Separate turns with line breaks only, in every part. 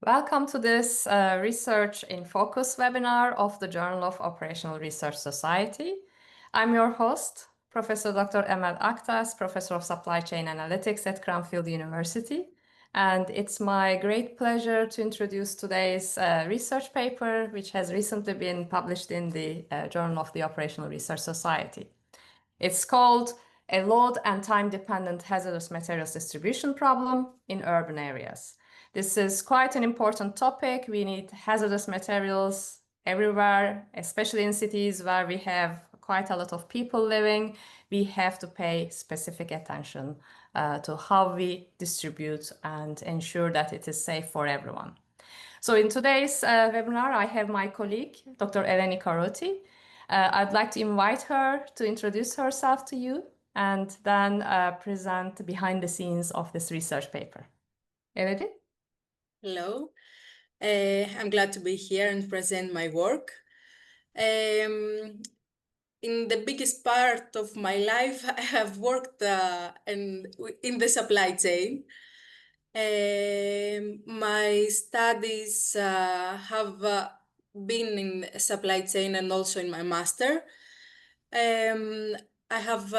Welcome to this Research in Focus webinar of the Journal of Operational Research Society. I'm your host, Professor Dr. Emel Aktas, Professor of Supply Chain Analytics at Cranfield University. And it's my great pleasure to introduce today's research paper, which has recently been published in the Journal of the Operational Research Society. It's called A Load and Time-Dependent Hazardous Materials Distribution Problem in Urban Areas. This is quite an important topic. We need hazardous materials everywhere, especially in cities where we have quite a lot of people living. We have to pay specific attention to how we distribute and ensure that it is safe for everyone. So in today's webinar, I have my colleague, Dr. Eleni Karouti. I'd like to invite her to introduce herself to you and then present behind the scenes of this research paper. Eleni?
Hello, I'm glad to be here and present my work. In the biggest part of my life, I have worked in the supply chain. My studies have been in supply chain and also in my master. I have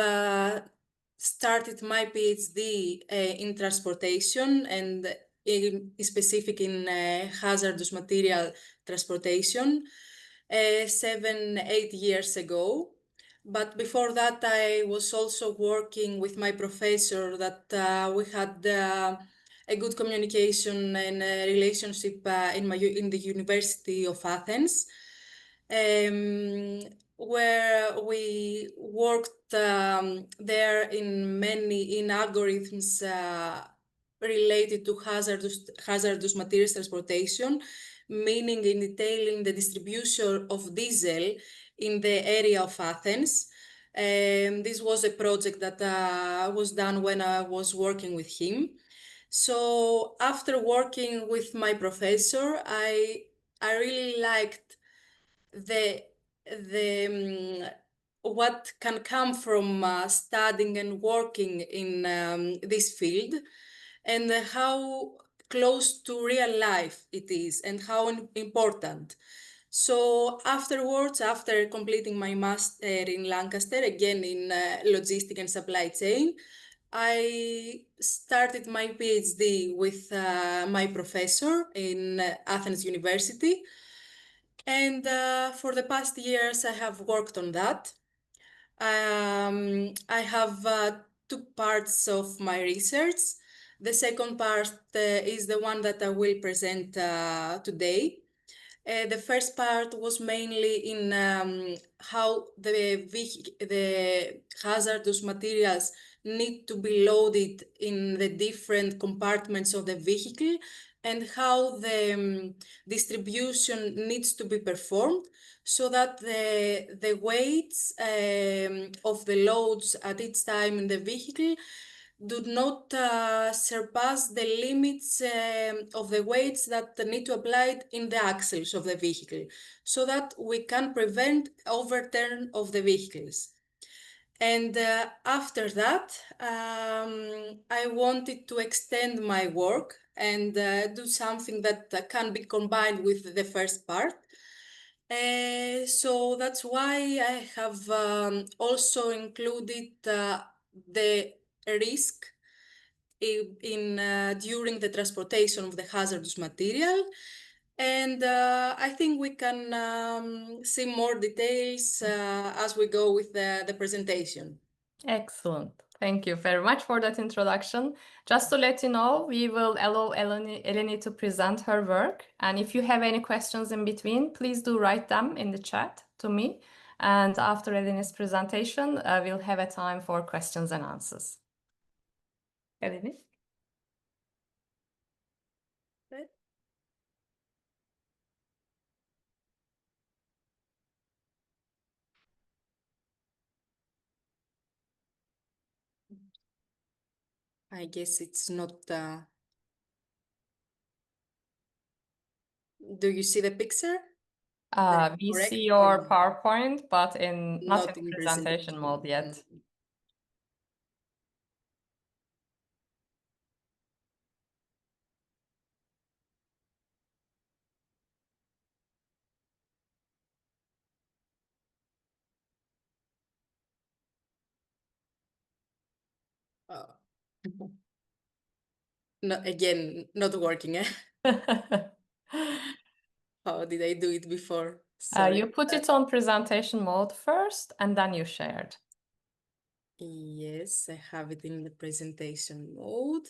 started my PhD in transportation and in specific in hazardous material transportation 7-8 years ago. But before that, I was also working with my professor that we had a good communication and relationship in the University of Athens, where we worked there in algorithms related to hazardous materials transportation, meaning in detailing the distribution of diesel in the area of Athens. This was a project that was done when I was working with him. So after working with my professor, I really liked the what can come from studying and working in this field, and how close to real life it is and how important. So afterwards, after completing my master in Lancaster, again in logistic and supply chain, I started my PhD with my professor in Athens University. And for the past years, I have worked on that. I have two parts of my research. The second part is the one that I will present today. The first part was mainly in how the hazardous materials need to be loaded in the different compartments of the vehicle and how the distribution needs to be performed so that the weights of the loads at each time in the vehicle do not surpass the limits of the weights that need to apply in the axles of the vehicle, so that we can prevent overturn of the vehicles. And after that, I wanted to extend my work and do something that can be combined with the first part. So that's why I have also included the risk during the transportation of the hazardous material. And I think we can see more details as we go with the presentation.
Excellent. Thank you very much for that introduction. Just to let you know, we will allow Eleni to present her work. And if you have any questions in between, please do write them in the chat to me. And after Eleni's presentation, we'll have a time for questions and answers. Eleni?
I guess it's not. Do you see the picture?
We
Correct?
see your PowerPoint, but not in
in
presentation mode yet.
No, again, not working. How did I do it before? Sorry.
You put it on presentation mode first, and then you shared.
Yes, I have it in the presentation mode.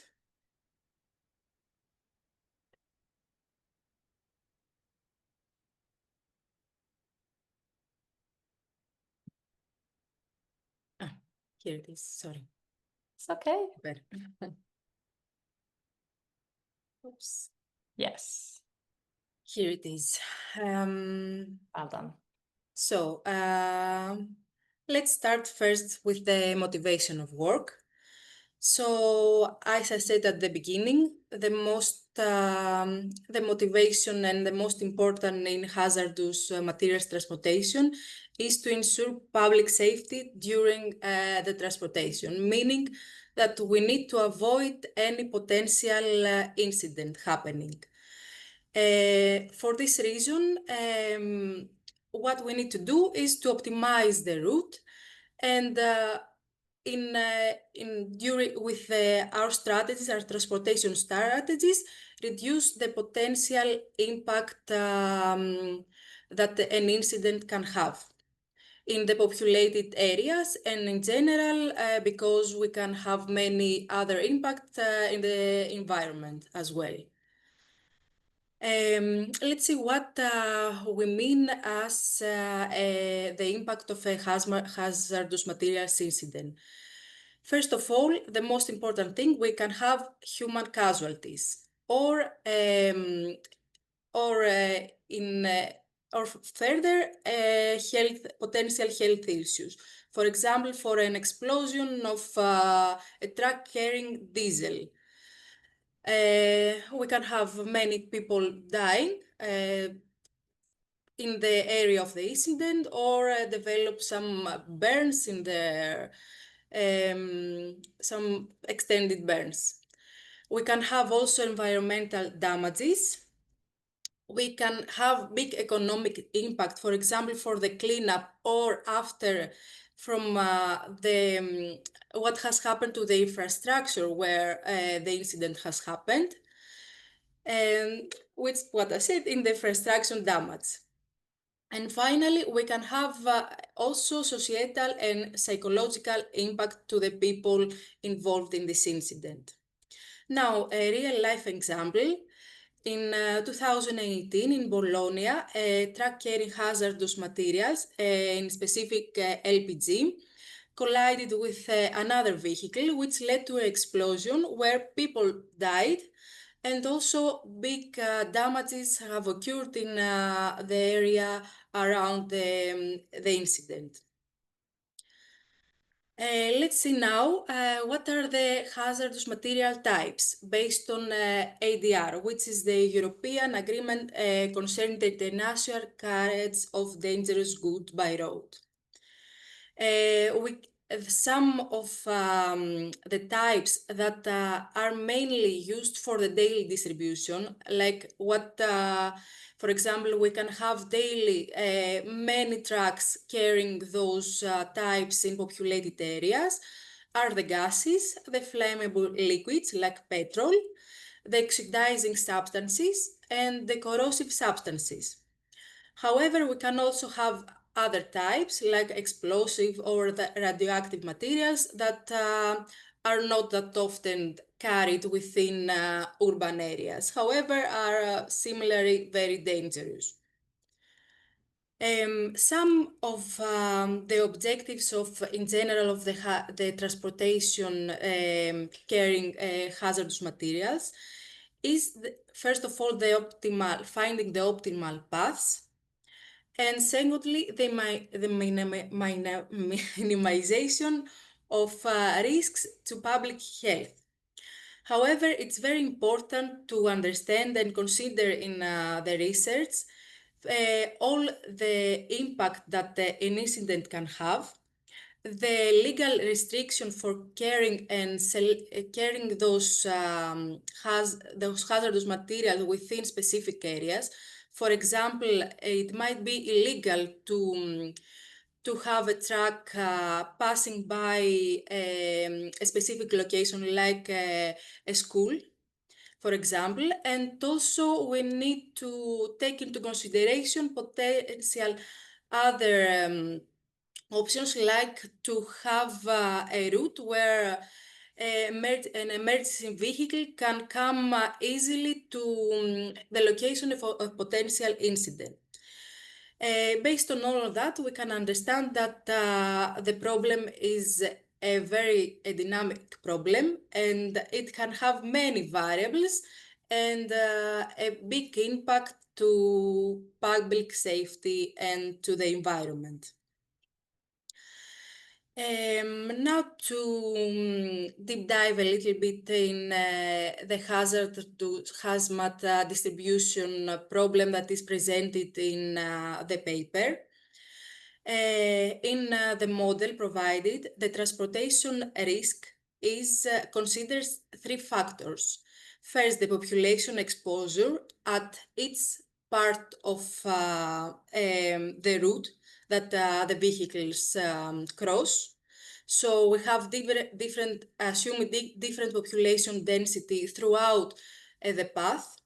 Here it is. Sorry.
It's okay.
Better. Oops.
Yes.
Here it is.
Well done.
So let's start first with the motivation of work. So, as I said at the beginning, the motivation and the most important in hazardous materials transportation is to ensure public safety during the transportation, meaning that we need to avoid any potential incident happening. For this reason, what we need to do is to optimize the route and with our strategies, our transportation strategies, reduce the potential impact that an incident can have in the populated areas and in general because we can have many other impacts in the environment as well. Let's see what we mean as the impact of a hazardous materials incident. First of all, the most important thing, we can have human casualties or in or further potential health issues. For example, for an explosion of a truck carrying diesel. We can have many people dying in the area of the incident or develop some burns in their some extended burns. We can have also environmental damages. We can have big economic impact, for example, for the cleanup or after from what has happened to the infrastructure where the incident has happened, and which what I said in the infrastructure damage. And finally, we can have also societal and psychological impact to the people involved in this incident. Now, a real life example. In 2018 in Bologna, a truck carrying hazardous materials, in specific LPG, collided with another vehicle, which led to an explosion where people died and also big damages have occurred in the area around the incident. Let's see now what are the hazardous material types based on ADR, which is the European Agreement concerning the international carriage of dangerous goods by road. Some of the types that are mainly used for the daily distribution, like what, for example, we can have daily many trucks carrying those types in populated areas, are the gases, the flammable liquids like petrol, the oxidizing substances, and the corrosive substances. However, we can also have other types like explosive or the radioactive materials that are not that often carried within urban areas, however, are similarly very dangerous. Some of the objectives of, in general, of the transportation carrying hazardous materials is, first of all, finding the optimal paths. And secondly, the minimization of risks to public health. However, it's very important to understand and consider in the research all the impact that an incident can have, the legal restriction for carrying and carrying those hazardous materials within specific areas. For example, it might be illegal to have a truck passing by a specific location like a school, for example, and also we need to take into consideration potential other options like to have a route where an emergency vehicle can come easily to the location of a potential incident. Based on all of that, we can understand that the problem is a very dynamic problem and it can have many variables and a big impact to public safety and to the environment. Now to deep dive a little bit in the hazard to hazmat distribution problem that is presented in the paper. In the model provided, the transportation risk is considers three factors. First, the population exposure at each part of the route that the vehicles cross. So we have different assuming different population density throughout the path.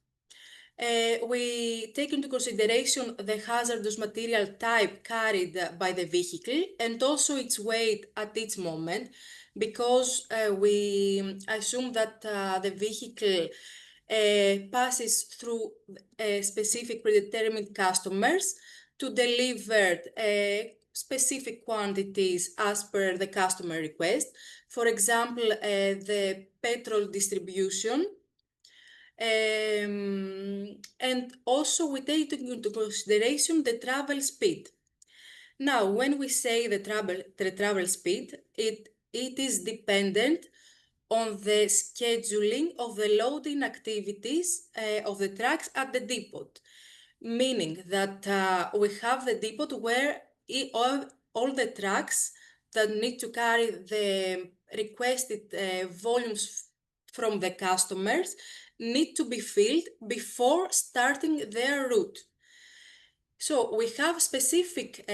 We take into consideration the hazardous material type carried by the vehicle and also its weight at each moment, because we assume that the vehicle passes through specific predetermined customers to deliver specific quantities as per the customer request. For example, the petrol distribution. And also we take into consideration the travel speed. Now, when we say the travel speed, it is dependent on the scheduling of the loading activities of the trucks at the depot, meaning that we have the depot where all the trucks that need to carry the requested volumes from the customers need to be filled before starting their route. So we have specific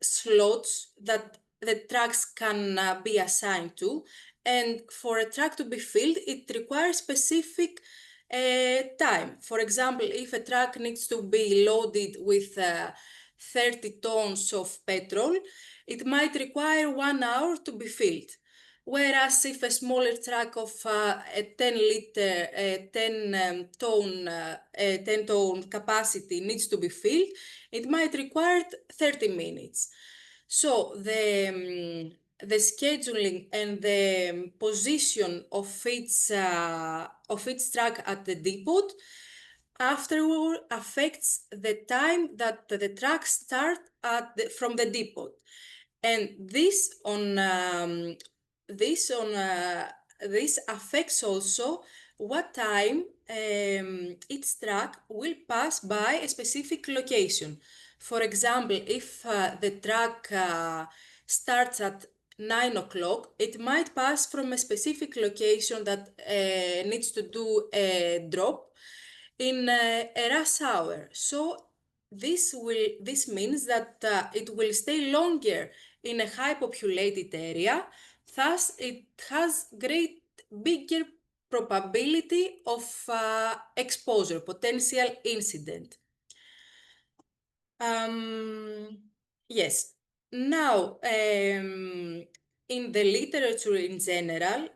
slots that the trucks can be assigned to, and for a truck to be filled, it requires specific time. For example, if a truck needs to be loaded with 30 tons of petrol, it might require 1 hour to be filled. Whereas if a smaller truck of a 10 ton capacity needs to be filled, it might require 30 minutes. So the scheduling and the position of its truck at the depot afterward affects the time that the trucks start from the depot. And this affects also what time each truck will pass by a specific location. For example, if the truck starts at 9 o'clock, it might pass from a specific location that needs to do a drop in a rush hour. So this means that it will stay longer in a high populated area, thus it has bigger probability of exposure, potential incident. Yes. Now, in the literature in general,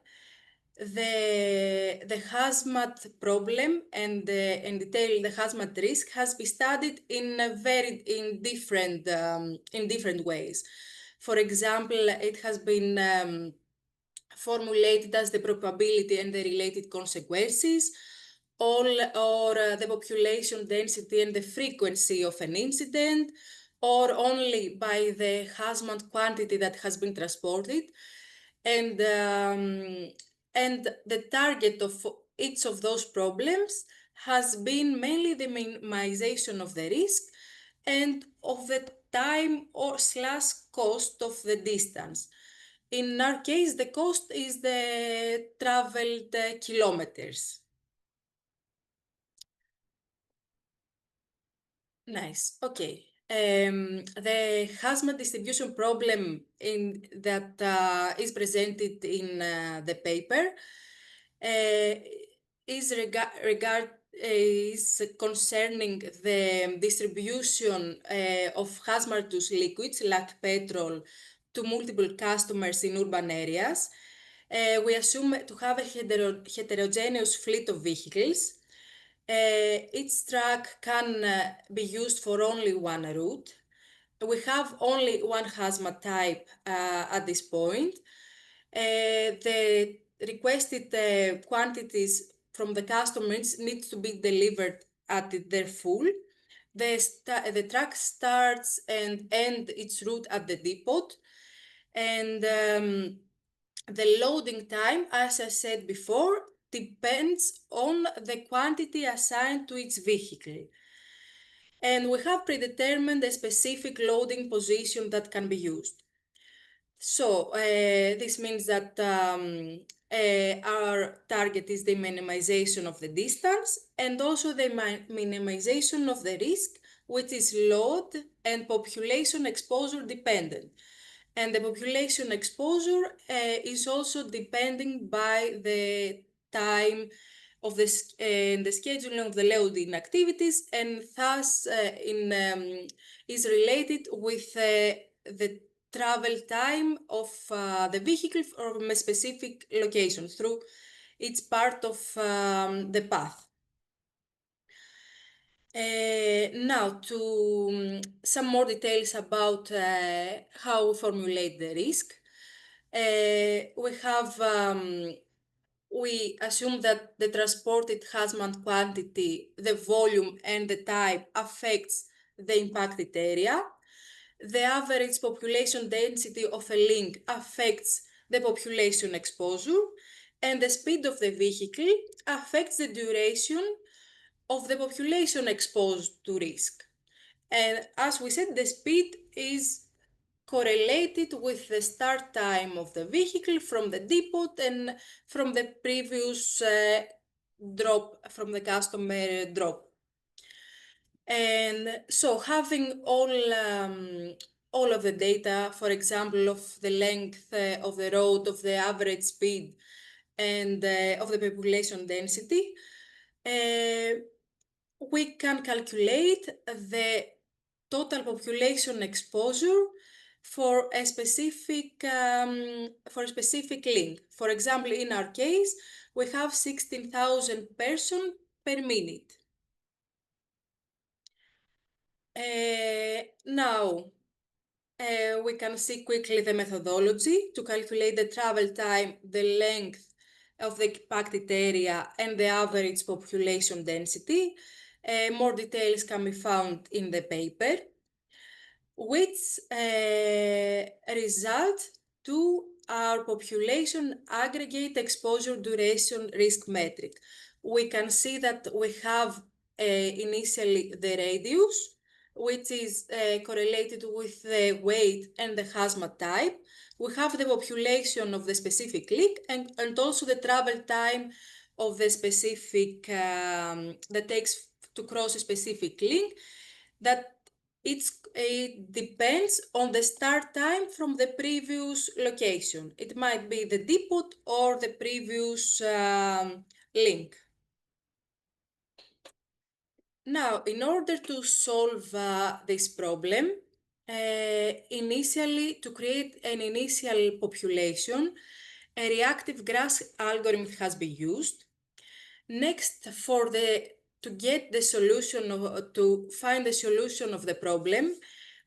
the hazmat problem and in detail the hazmat risk has been studied in different ways. For example, it has been formulated as the probability and the related consequences, or the population density and the frequency of an incident, or only by the hazmat quantity that has been transported. And the target of each of those problems has been mainly the minimization of the risk and of the time or / cost of the distance. In our case, the cost is the traveled kilometers. Nice. Okay. The hazmat distribution problem that is presented in the paper is concerning the distribution of hazardous liquids like petrol to multiple customers in urban areas. We assume to have a heterogeneous fleet of vehicles. Each truck can be used for only one route. We have only one hazmat type at this point. The requested quantities from the customers need to be delivered at their full. The truck starts and ends its route at the depot, and the loading time, as I said before, depends on the quantity assigned to each vehicle. And we have predetermined a specific loading position that can be used. So this means that our target is the minimization of the distance and also the minimization of the risk, which is load and population exposure dependent. And the population exposure is also depending by the time of the scheduling of the loading activities, and thus is related with the travel time of the vehicle from a specific location through each part of the path. Now to some more details about how we formulate the risk. We assume that the transported hazmat quantity, the volume and the type affects the impacted area. The average population density of a link affects the population exposure, and the speed of the vehicle affects the duration of the population exposed to risk. And as we said, the speed is correlated with the start time of the vehicle from the depot and from the previous drop, from the customer drop. And so having all of the data, for example, of the length of the road, of the average speed, and of the population density, we can calculate the total population exposure for a specific link. For example, in our case, we have 16,000 persons per minute. Now, we can see quickly the methodology to calculate the travel time, the length of the impacted area, and the average population density. More details can be found in the paper, which result to our population aggregate exposure duration risk metric. We can see that we have initially the radius, which is correlated with the weight and the hazmat type. We have the population of the specific link and also the travel time of the specific that takes to cross a specific link, that it depends on the start time from the previous location. It might be the depot or the previous link. Now, in order to solve this problem, initially to create an initial population, a reactive graph algorithm has been used. Next, to get the solution to find the solution of the problem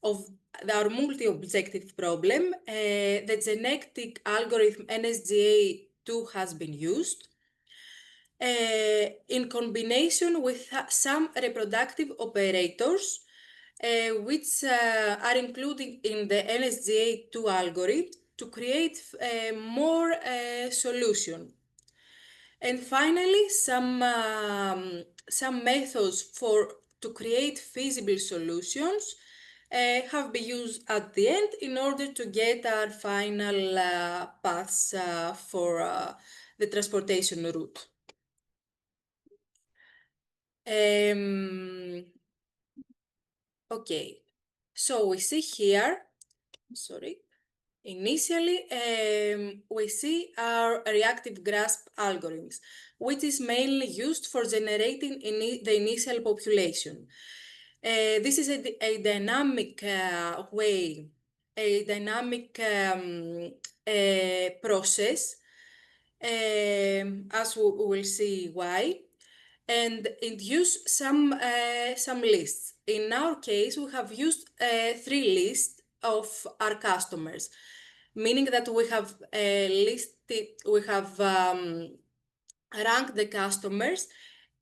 of our multi-objective problem, the genetic algorithm NSGA2 has been used in combination with some reproductive operators which are included in the NSGA2 algorithm to create more solution. And finally, some methods to create feasible solutions have been used at the end in order to get our final paths for the transportation route. Okay, so we see here, initially we see our reactive grasp algorithms, which is mainly used for generating the initial population. This is a dynamic way, a dynamic process, as we will see why, and it used some lists. In our case, we have used 3 lists of our customers, meaning that we have ranked the customers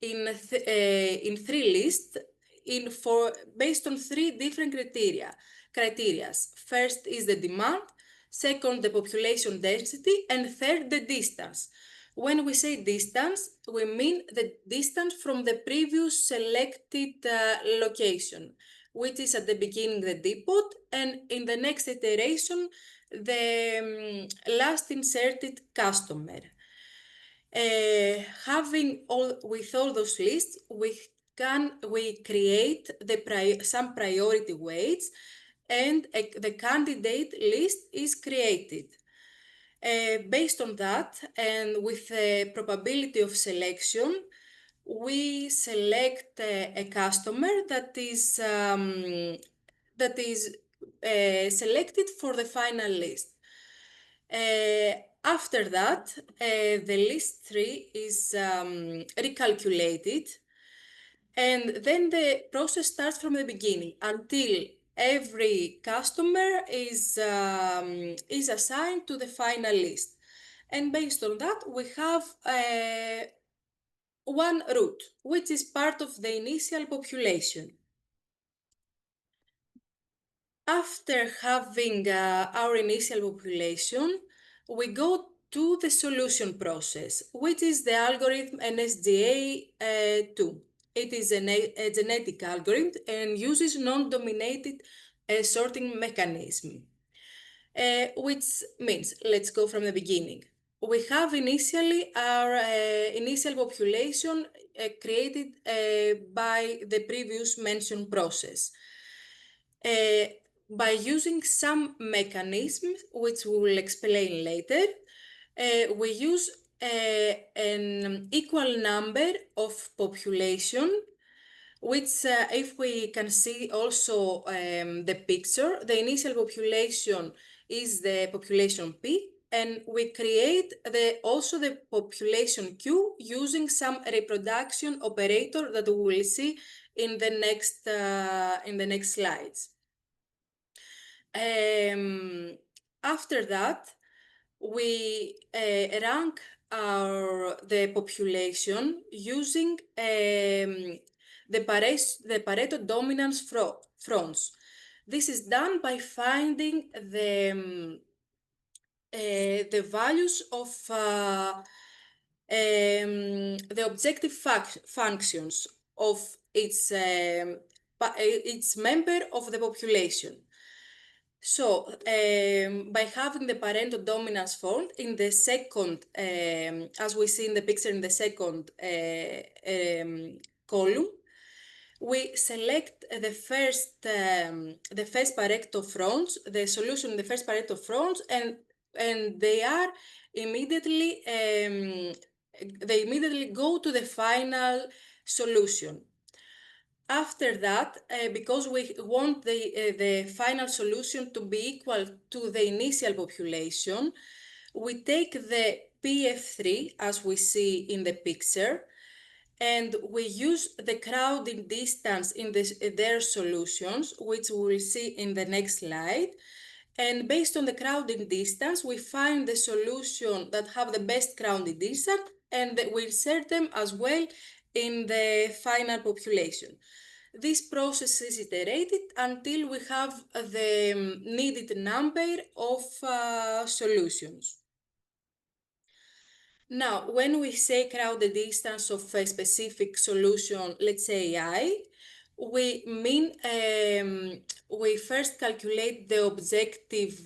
in 3 lists based on 3 different criteria. First is the demand, second the population density, and third the distance. When we say distance, we mean the distance from the previous selected location, which is at the beginning the depot, and in the next iteration the last inserted customer. Having all those lists, we create some priority weights, and the candidate list is created. Based on that, and with the probability of selection, we select a customer that is selected for the final list. After that, the list 3 is recalculated, and then the process starts from the beginning until every customer is assigned to the final list. And based on that, we have one route, which is part of the initial population. After having our initial population, we go to the solution process, which is the algorithm NSGA2. It is a genetic algorithm and uses non-dominated sorting mechanism, which means, let's go from the beginning. We have initially our initial population created by the previous mentioned process. By using some mechanisms, which we will explain later, we use an equal number of population, which if we can see also the picture, the initial population is the population P, and we create also the population Q using some reproduction operator that we will see in the next slides. After that, we rank the population using the Pareto dominance fronts. This is done by finding the values of the objective functions of its member of the population. So, by having the Pareto dominance fold in the second, as we see in the picture in the second column, we select the first Pareto fronts, the solution in the first Pareto fronts, and they are immediately go to the final solution. After that, because we want the final solution to be equal to the initial population, we take the PF3, as we see in the picture, and we use the crowding distance in their solutions, which we will see in the next slide. And based on the crowding distance, we find the solution that have the best crowding distance, and we insert them as well in the final population. This process is iterated until we have the needed number of solutions. Now, when we say crowded distance of a specific solution, let's say I, we mean we first calculate the objective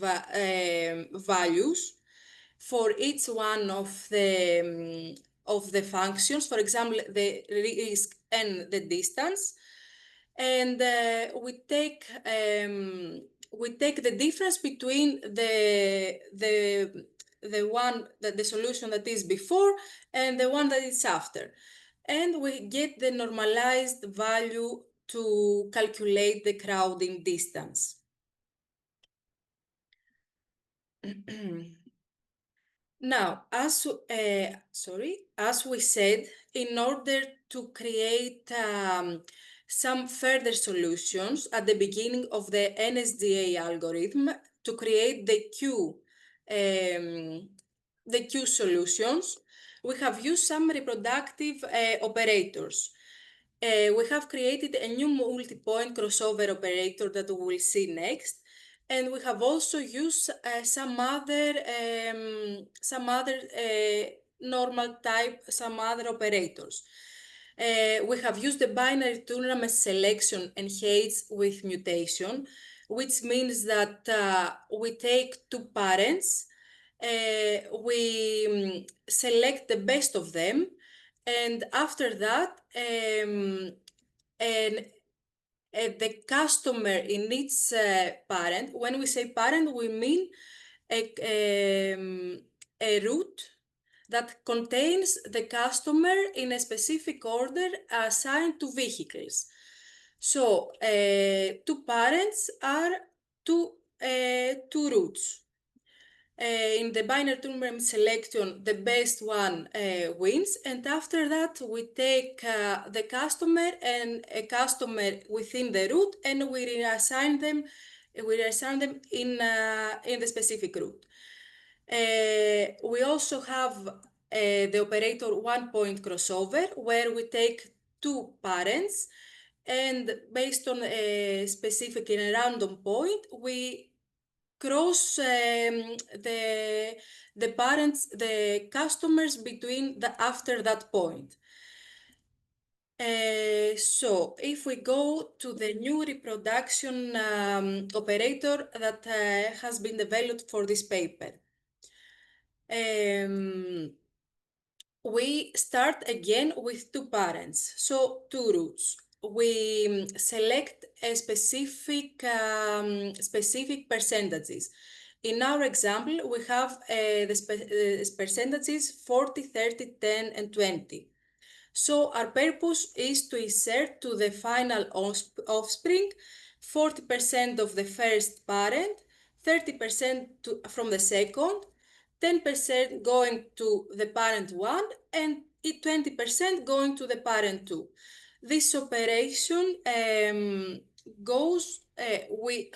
values for each one of the functions, for example, the risk and the distance. and we take the difference between the solution that is before and the one that is after, and we get the normalized value to calculate the crowding distance. Now, as we said, in order to create some further solutions at the beginning of the NSDA algorithm to create the Q solutions, we have used some reproductive operators. We have created a new multi-point crossover operator that we will see next, and we have also used some other operators. We have used the binary tournament selection and Hayes with mutation, which means that we take two parents, we select the best of them, and after that, the customer in each parent, when we say parent, we mean a route that contains the customer in a specific order assigned to vehicles. So, two parents are two routes. In the binary tournament selection, the best one wins, and after that we take the customer and a customer within the route, and we reassign them in the specific route. We also have the operator one-point crossover, where we take two parents, and based on a specific and a random point, we cross the customers between after that point. So if we go to the new reproduction operator that has been developed for this paper, we start again with two parents, so two routes. We select a specific percentages. In our example, we have the percentages 40, 30, 10, and 20. So our purpose is to insert to the final offspring 40% of the first parent, 30% from the second, 10% going to the parent 1, and 20% going to the parent 2. This operation goes,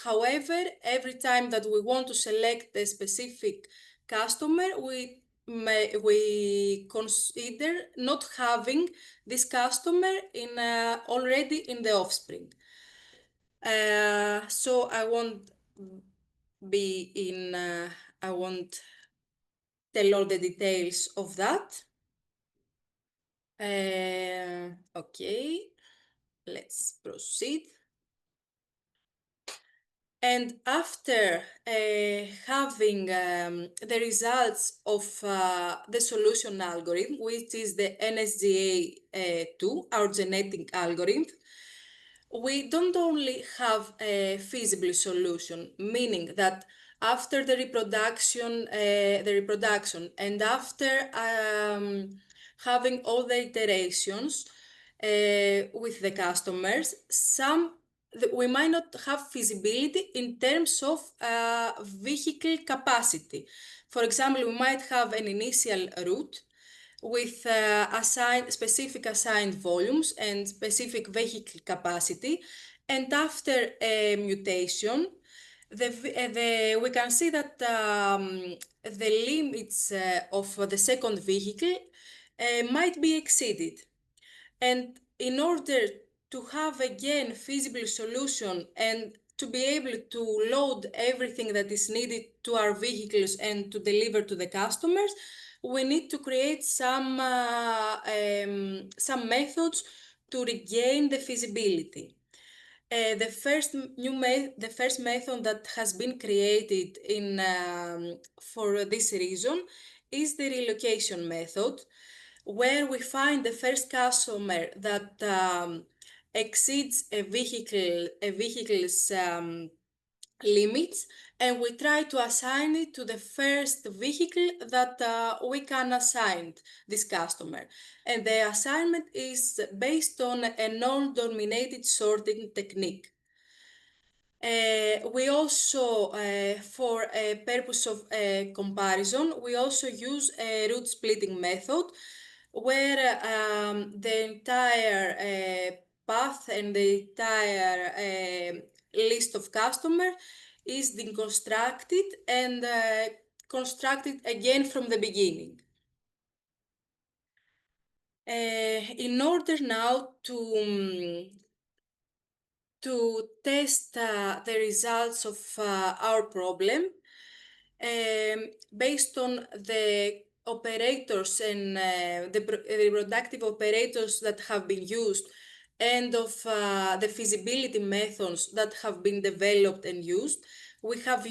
however, every time that we want to select a specific customer, we consider not having this customer already in the offspring. So I won't tell all the details of that. Okay, let's proceed. And after having the results of the solution algorithm, which is the NSGA2, our genetic algorithm, we don't only have a feasible solution, meaning that after the reproduction and after having all the iterations with the customers, we might not have feasibility in terms of vehicle capacity. For example, we might have an initial route with specific assigned volumes and specific vehicle capacity, and after a mutation, we can see that the limits of the second vehicle might be exceeded. And in order to have again feasible solution and to be able to load everything that is needed to our vehicles and to deliver to the customers, we need to create some methods to regain the feasibility. The first method that has been created for this reason is the relocation method, where we find the first customer that exceeds a vehicle's limits, and we try to assign it to the first vehicle that we can assign this customer. And the assignment is based on a non-dominated sorting technique. We also, for a purpose of comparison, we also use a route splitting method where the entire path and the entire list of customers is deconstructed and constructed again from the beginning. In order now to test the results of our problem, based on the operators and the reproductive operators that have been used and of the feasibility methods that have been developed and used, we have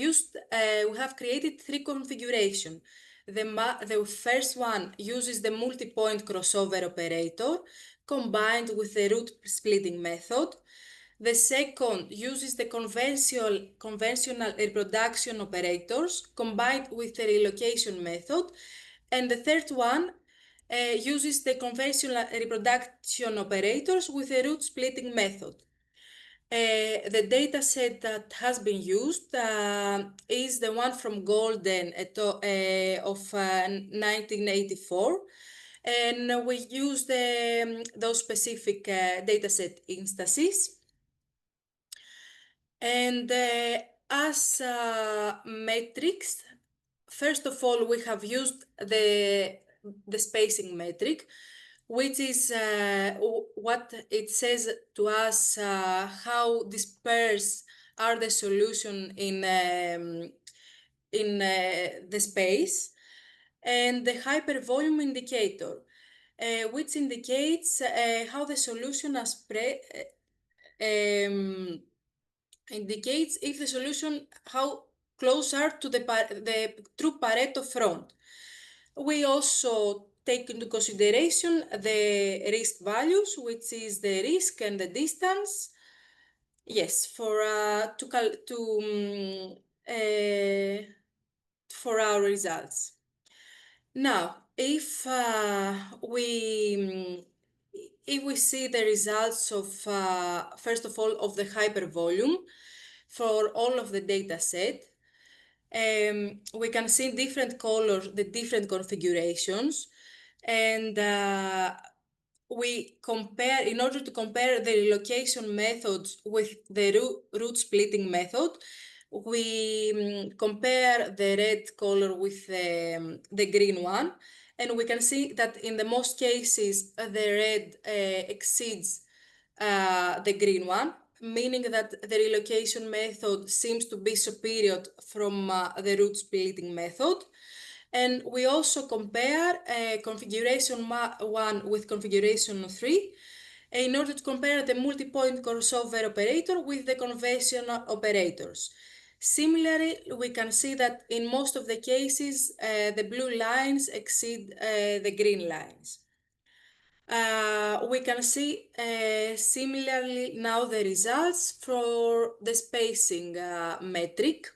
created three configurations. The first one uses the multi-point crossover operator combined with the route splitting method. The second uses the conventional reproduction operators combined with the relocation method. And the third one uses the conventional reproduction operators with the route splitting method. The data set that has been used is the one from Golden of 1984. And we use those specific dataset instances. And as metrics, first of all, we have used the spacing metric, which is what it says to us how dispersed are the solution in the space, and the hypervolume indicator, which indicates how the solution indicates if the solution how close are to the true Pareto front. We also take into consideration the risk values, which is the risk and the distance. Yes, for our results. Now, if we see the results of first of all of the hypervolume for all of the data set, we can see different colors, the different configurations, and we compare, in order to compare the relocation methods with the route splitting method, we compare the red color with the green one, and we can see that in the most cases the red exceeds the green one, meaning that the relocation method seems to be superior from the route splitting method. And we also compare configuration 1 with configuration 3 in order to compare the multi-point crossover operator with the conventional operators. Similarly, we can see that in most of the cases, the blue lines exceed the green lines. We can see similarly now the results for the spacing metric.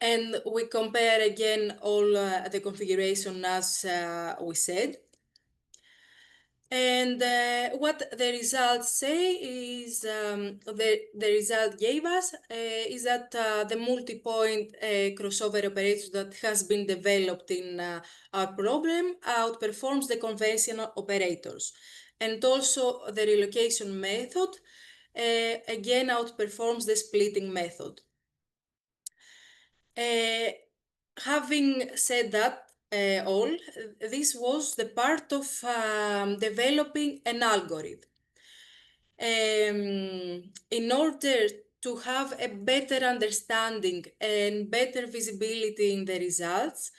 And we compare again all the configuration as we said. And what the results say is the result gave us is that the multi-point crossover operator that has been developed in our problem outperforms the conventional operators. And also the relocation method again outperforms the splitting method. Having said that, this was the part of developing an algorithm. In order to have a better understanding and better visibility in the results,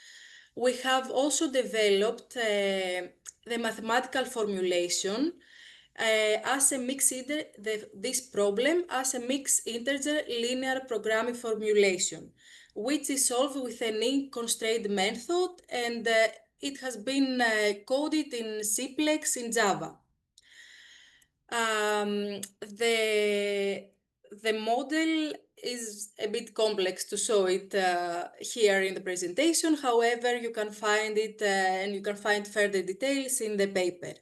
we have also developed the mathematical formulation as a this problem as a mixed integer linear programming formulation, which is solved with an ink-constrained method, and it has been coded in Cplex in Java. The model is a bit complex to show it here in the presentation. However, you can find it and you can find further details in the paper.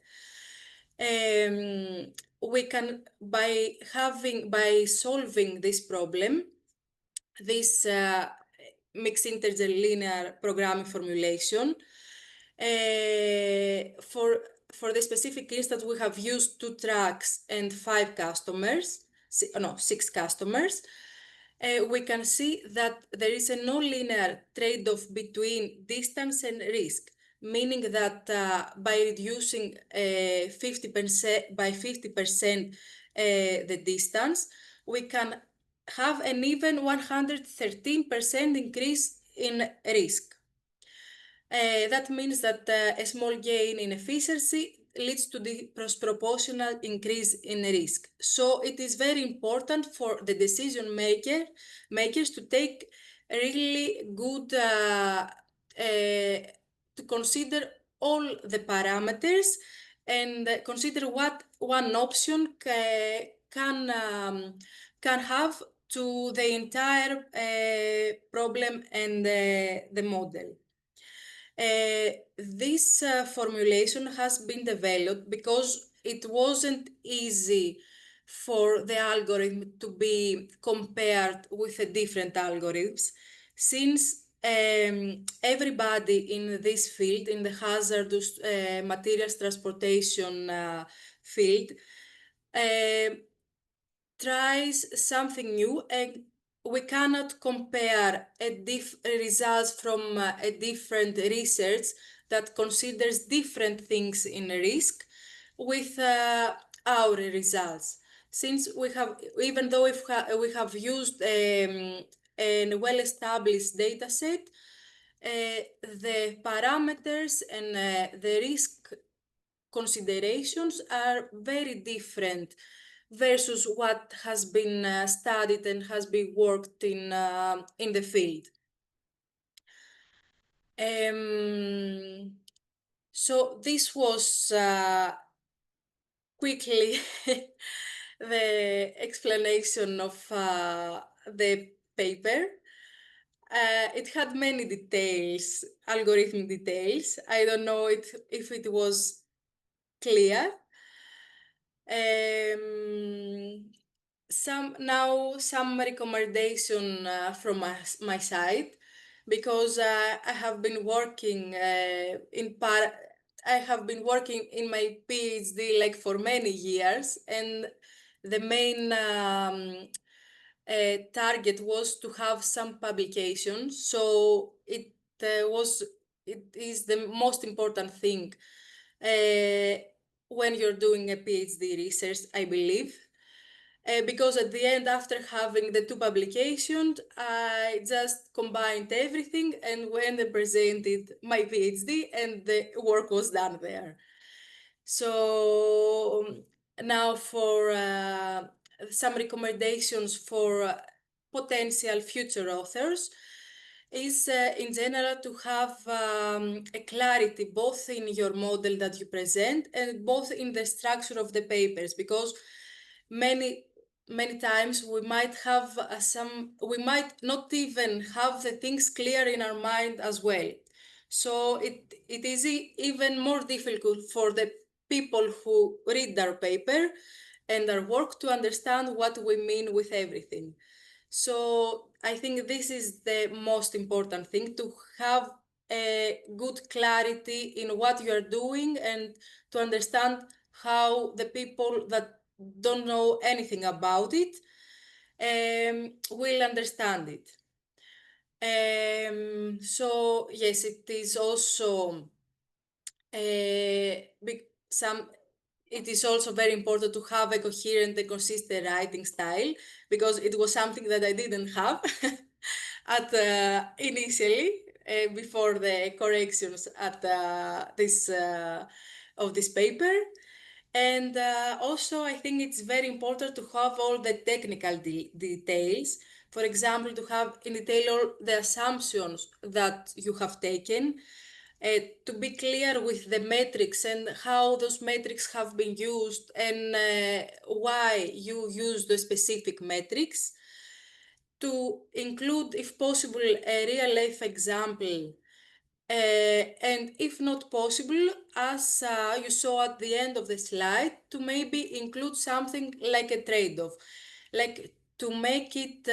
We can, by solving this problem, this mixed integer linear programming formulation, for the specific instance, we have used 2 tracks and 5 customers, no, 6 customers. We can see that there is a non-linear trade-off between distance and risk, meaning that by reducing 50% by 50% the distance, we can have an even 113% increase in risk. That means that a small gain in efficiency leads to the proportional increase in risk. So it is very important for the decision makers to take really good to consider all the parameters and consider what one option can have to the entire problem and the model. This formulation has been developed because it wasn't easy for the algorithm to be compared with the different algorithms, since everybody in this field, in the hazardous materials transportation field, tries something new, and we cannot compare results from a different research that considers different things in risk with our results. Since we have, even though if we have used a well-established data set, the parameters and the risk considerations are very different versus what has been studied and has been worked in the field. So this was quickly the explanation of the paper. It had many details, algorithm details. I don't know if it was clear. Some recommendation from my side, because I have been working in my PhD like for many years, and the main target was to have some publications. So it is the most important thing when you're doing a PhD research, I believe. Because at the end, after having the 2 publications, I just combined everything and went and presented my PhD, and the work was done there. So now for some recommendations for potential future authors is in general to have a clarity both in your model that you present and both in the structure of the papers, because many times we might have we might not even have the things clear in our mind as well. So it is even more difficult for the people who read our paper and our work to understand what we mean with everything. So I think this is the most important thing, to have a good clarity in what you are doing and to understand how the people that don't know anything about it will understand it. So yes, it is also it is also very important to have a coherent and consistent writing style, because it was something that I didn't have at initially before the corrections at this of this paper. And also, I think it's very important to have all the technical details. For example, to have in detail all the assumptions that you have taken, to be clear with the metrics and how those metrics have been used and why you use the specific metrics, to include, if possible, a real life example. And if not possible, as you saw at the end of the slide, to maybe include something like a trade-off, like to make it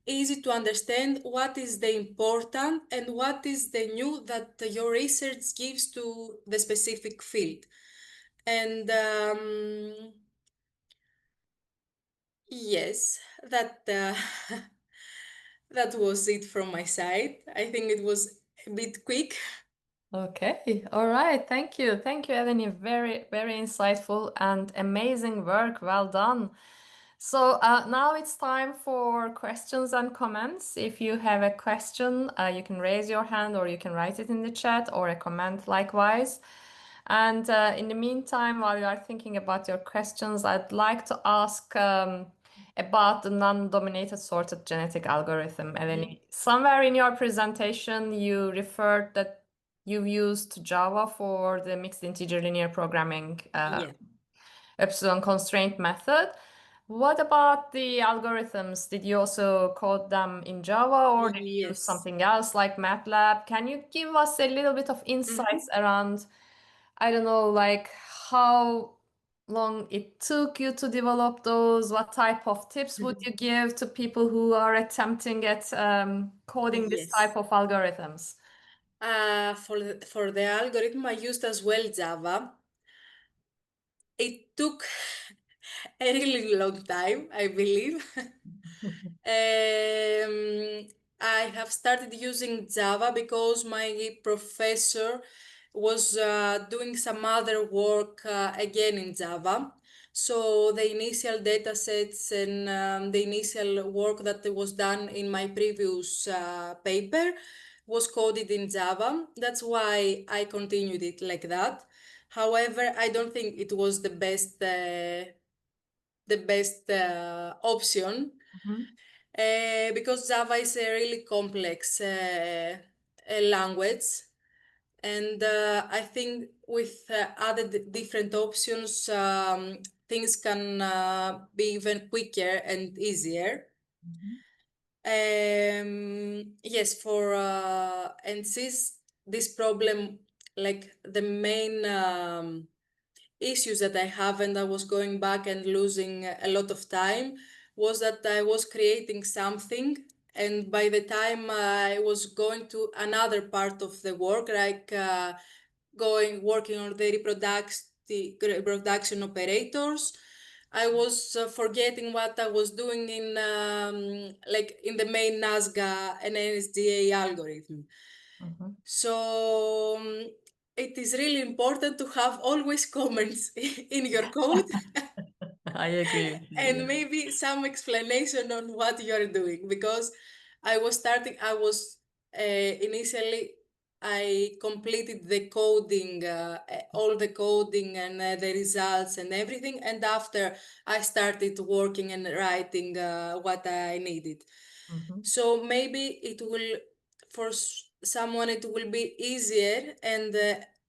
easy to understand what is the important and what is the new that your research gives to the specific field. And yes, that that was it from my side. I think it was a bit quick.
Okay, all right. Thank you. Thank you, Eleni. Very, very insightful and amazing work. Well done. So now it's time for questions and comments. If you have a question, you can raise your hand or you can write it in the chat or a comment likewise. And in the meantime, while you are thinking about your questions, I'd like to ask about the non-dominated sorted genetic algorithm. Eleni, somewhere in your presentation, you referred that you used Java for the mixed integer linear programming
Yeah.
epsilon constraint method. What about the algorithms? Did you also code them in Java or did you use
Yes.
something else like MATLAB? Can you give us a little bit of insights around, I don't know, like how long it took you to develop those? What type of tips would you give to people who are attempting at coding this
Yes.
type of algorithms?
For the algorithm, I used as well Java. It took a really long time, I believe. I have started using Java because my professor was doing some other work again in Java. So the initial data sets and the initial work that was done in my previous paper was coded in Java. That's why I continued it like that. However, I don't think it was the best option
Mhm.
because Java is a really complex language. And I think with other different options, things can be even quicker and easier.
Mhm.
Yes, and since this problem, like the main issues that I have, and I was going back and losing a lot of time, was that I was creating something, and by the time I was going to another part of the work, like working on the reproduction operators, I was forgetting what I was doing in like in the main NASGA and NSGA algorithm.
Mhm.
So it is really important to have always comments in your code
I agree with you.
and
Yeah.
maybe some explanation on what you're doing, because initially I completed the coding, all the coding and the results and everything, and after I started working and writing what I needed.
Mhm.
So maybe it will, for someone, it will be easier, and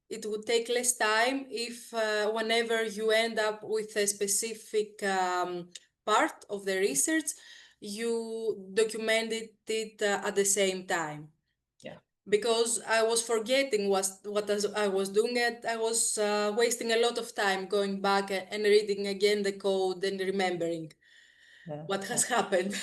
it would take less time if whenever you end up with a specific part of the research, you documented it at the same time.
Yeah.
Because I was forgetting I was doing it. I was wasting a lot of time going back and reading again the code and remembering
Yeah.
what has happened.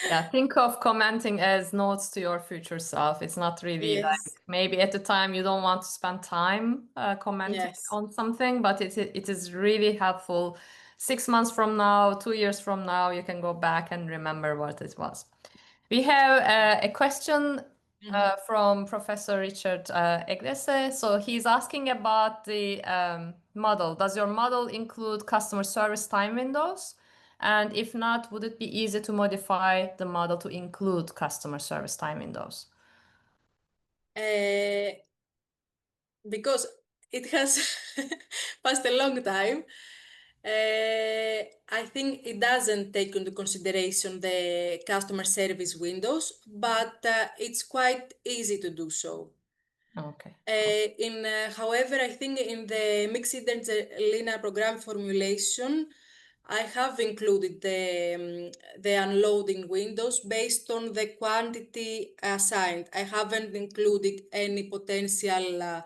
Yeah, think of commenting as notes to your future self. It's not really
Yes,
like maybe at the time you don't want to spend time commenting
yes.
on something, but it is really helpful. 6 months from now, 2 years from now, you can go back and remember what it was. We have a question
Mhm.
from Professor Richard Eglese. So he's asking about the model. Does your model include customer service time windows? And if not, would it be easy to modify the model to include customer service time windows?
Uh, because it has passed a long time, I think it doesn't take into consideration the customer service windows, but it's quite easy to do so.
Okay.
However, I think in the mixed linear program formulation, I have included the unloading windows based on the quantity assigned. I haven't included any potential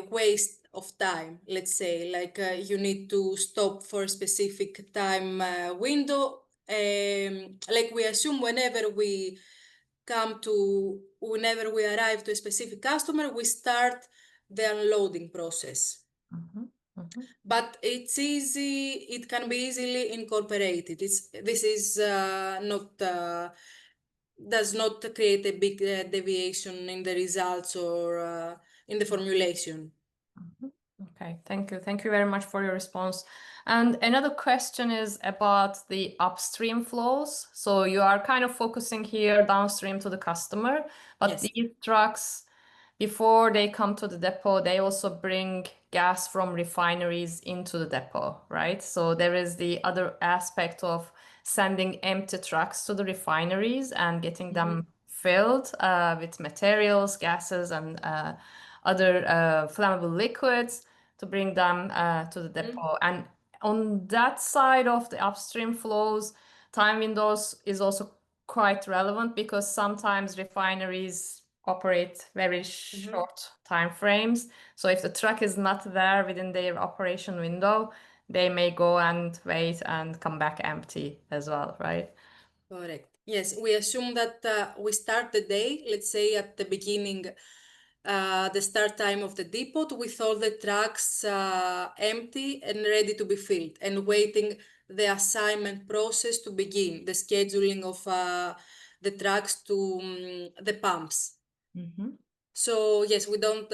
waste of time, let's say, like you need to stop for a specific time window. Like we assume whenever we arrive to a specific customer, we start the unloading process. But it's easy, it can be easily incorporated. This is not does not create a big deviation in the results or in the formulation.
Okay, thank you. Thank you very much for your response. And another question is about the upstream flows. So you are kind of focusing here downstream to the customer, but
Yes.
these trucks, before they come to the depot, they also bring gas from refineries into the depot, right? So there is the other aspect of sending empty trucks to the refineries and getting them filled with materials, gases, and other flammable liquids to bring them to the depot. And on that side of the upstream flows, time windows is also quite relevant because sometimes refineries operate very short time frames. So if the truck is not there within their operation window, they may go and wait and come back empty as well, right?
Correct. Yes, we assume that we start the day, let's say at the beginning, the start time of the depot, with all the trucks empty and ready to be filled, and waiting the assignment process to begin, the scheduling of the trucks to the pumps. So yes, we don't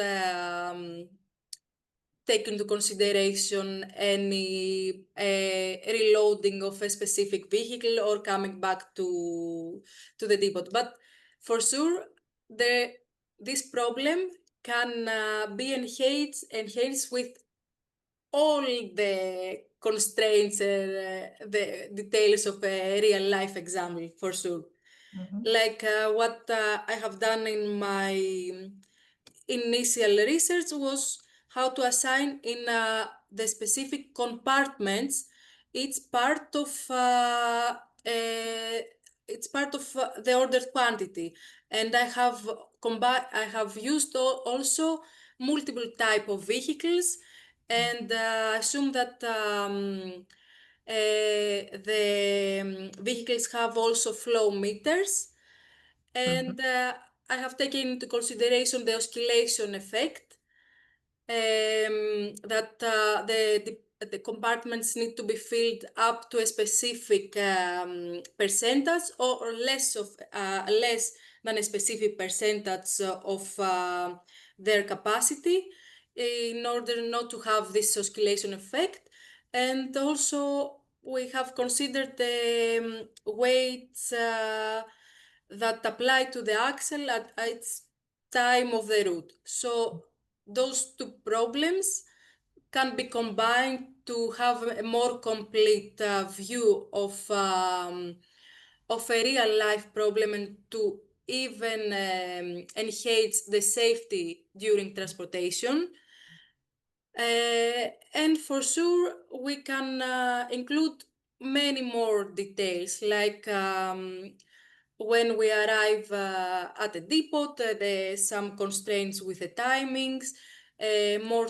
take into consideration any reloading of a specific vehicle or coming back to the depot. But for sure, this problem can be enhanced with all the constraints and the details of a real life example, for sure. Like what I have done in my initial research was how to assign in the specific compartments each part of the ordered quantity, and I have used also multiple type of vehicles, and assume that the vehicles have also flow meters, and I have taken into consideration the oscillation effect, that the compartments need to be filled up to a specific percentage, or less than a specific percentage of their capacity, in order not to have this oscillation effect. And also we have considered the weights that apply to the axle at its time of the route. So those two problems can be combined to have a more complete view of a real life problem, and to even enhance the safety during transportation. And for sure, we can include many more details, like when we arrive at the depot, there's some constraints with the timings, more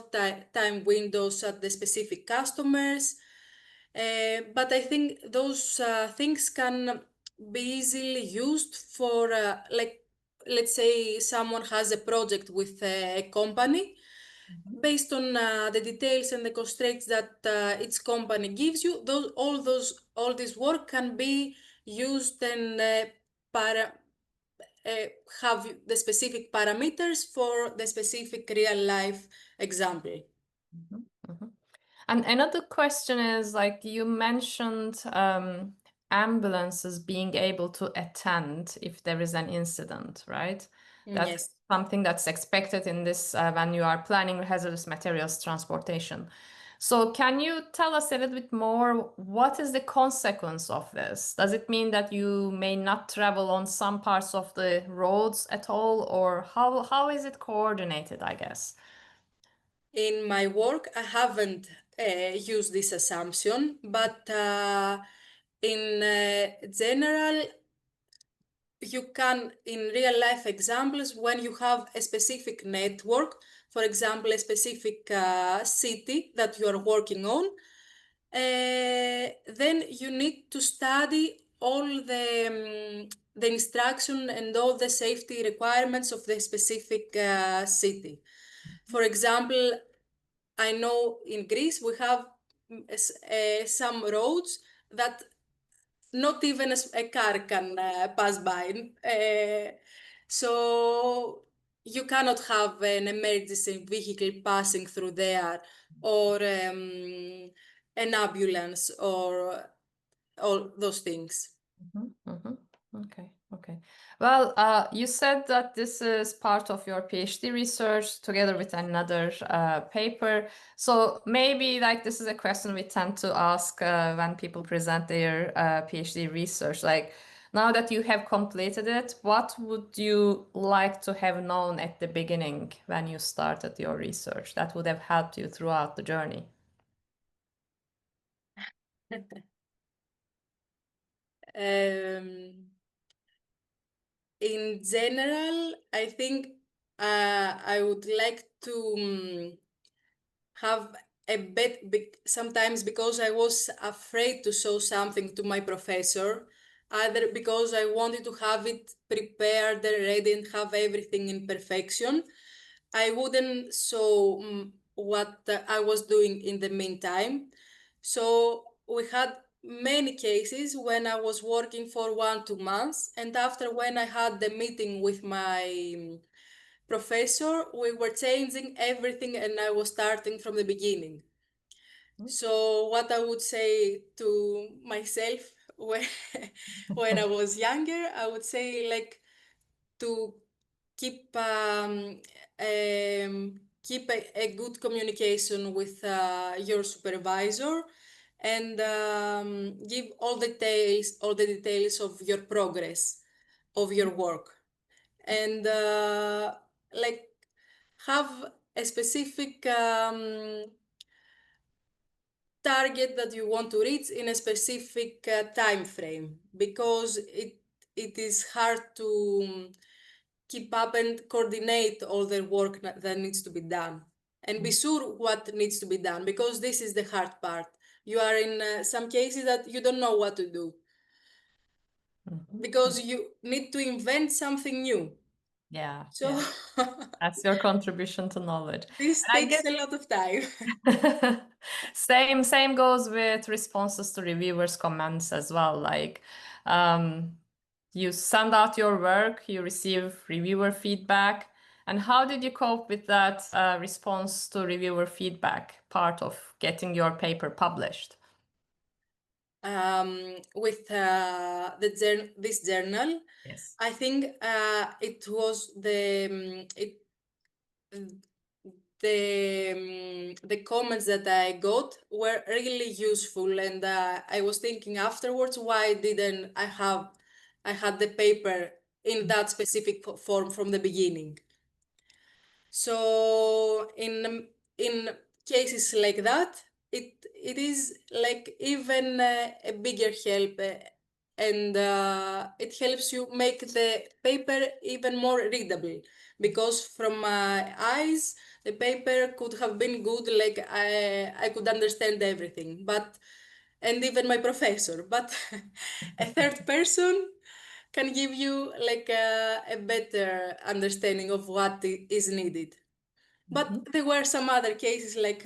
time windows at the specific customers. But I think those things can be easily used for, like, let's say someone has a project with a company. Based on the details and the constraints that each company gives you, all this work can be used and have the specific parameters for the specific real life example.
And another question is, like you mentioned, ambulances being able to attend if there is an incident, right? That's
Yes.
something that's expected in this when you are planning hazardous materials transportation. So can you tell us a little bit more, what is the consequence of this? Does it mean that you may not travel on some parts of the roads at all, or how is it coordinated, I guess?
In my work, I haven't used this assumption, but in general, you can, in real life examples, when you have a specific network, for example, a specific city that you are working on, then you need to study all the instruction and all the safety requirements of the specific city. For example, I know in Greece we have some roads that not even a car can pass by. So you cannot have an emergency vehicle passing through there, or an ambulance, or all those things.
Okay, okay. Well, you said that this is part of your PhD research together with another paper. So maybe like this is a question we tend to ask when people present their PhD research. Like, now that you have completed it, what would you like to have known at the beginning when you started your research that would have helped you throughout the journey?
Um, in general, I think I would like to have a bit sometimes, because I was afraid to show something to my professor, either because I wanted to have it prepared and ready and have everything in perfection. I wouldn't show what I was doing in the meantime. So we had many cases when I was working for 1, 2 months, and after, when I had the meeting with my professor, we were changing everything and I was starting from the beginning. So what I would say to myself when, when I was younger, I would say, like, to keep keep a good communication with your supervisor, and give all the details of your progress of your work, and like, have a specific target that you want to reach in a specific time frame, because it is hard to keep up and coordinate all the work that needs to be done, and be sure what needs to be done, because this is the hard part. You are in some cases that you don't know what to do, because you need to invent something new.
Yeah,
So
yeah. That's your contribution to knowledge.
this
And I
takes
guess
a lot of time.
same goes with responses to reviewers' comments as well. Like, you send out your work, you receive reviewer feedback. And how did you cope with that response to reviewer feedback, part of getting your paper published?
With this journal,
Yes.
I think it was the comments that I got were really useful, and I was thinking afterwards, why didn't I had the paper in that specific form from the beginning. So in cases like that, it is like even a bigger help, and it helps you make the paper even more readable, because from my eyes the paper could have been good, like I could understand everything, but, and even my professor, but a third person can give you like a better understanding of what is needed. But there were some other cases, like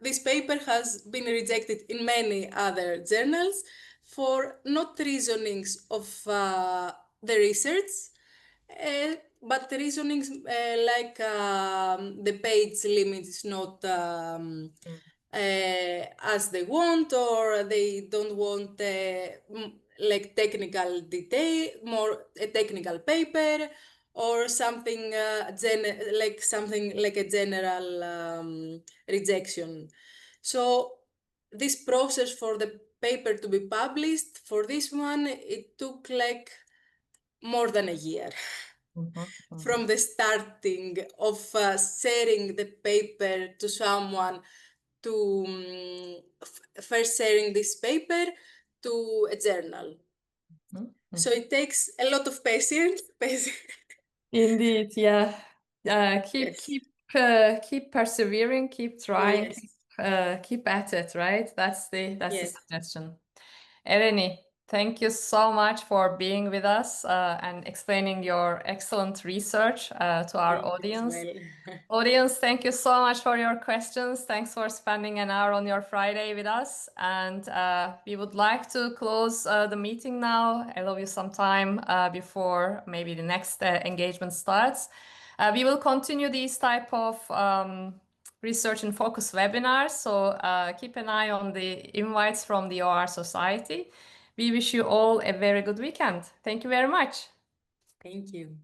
this paper has been rejected in many other journals for not reasonings of the research, but the reasonings like the page limit is not as they want, or they don't want like technical detail, more a technical paper, or something like something like a general rejection. So this process for the paper to be published, for this one, it took like more than a year. From the starting of sharing the paper to someone, to first sharing this paper to a journal. So it takes a lot of patience.
Indeed, yeah. Keep
Yes.
keep persevering, keep trying,
Yes.
keep at it, right? That's the
Yes.
suggestion. Eleni, thank you so much for being with us and explaining your excellent research to our
Thank you as
audience.
well.
Audience, thank you so much for your questions. Thanks for spending an hour on your Friday with us. And we would like to close the meeting now. Allow you some time before maybe the next engagement starts. We will continue these type of research in focus webinars. So keep an eye on the invites from the OR Society. We wish you all a very good weekend. Thank you very much.
Thank you.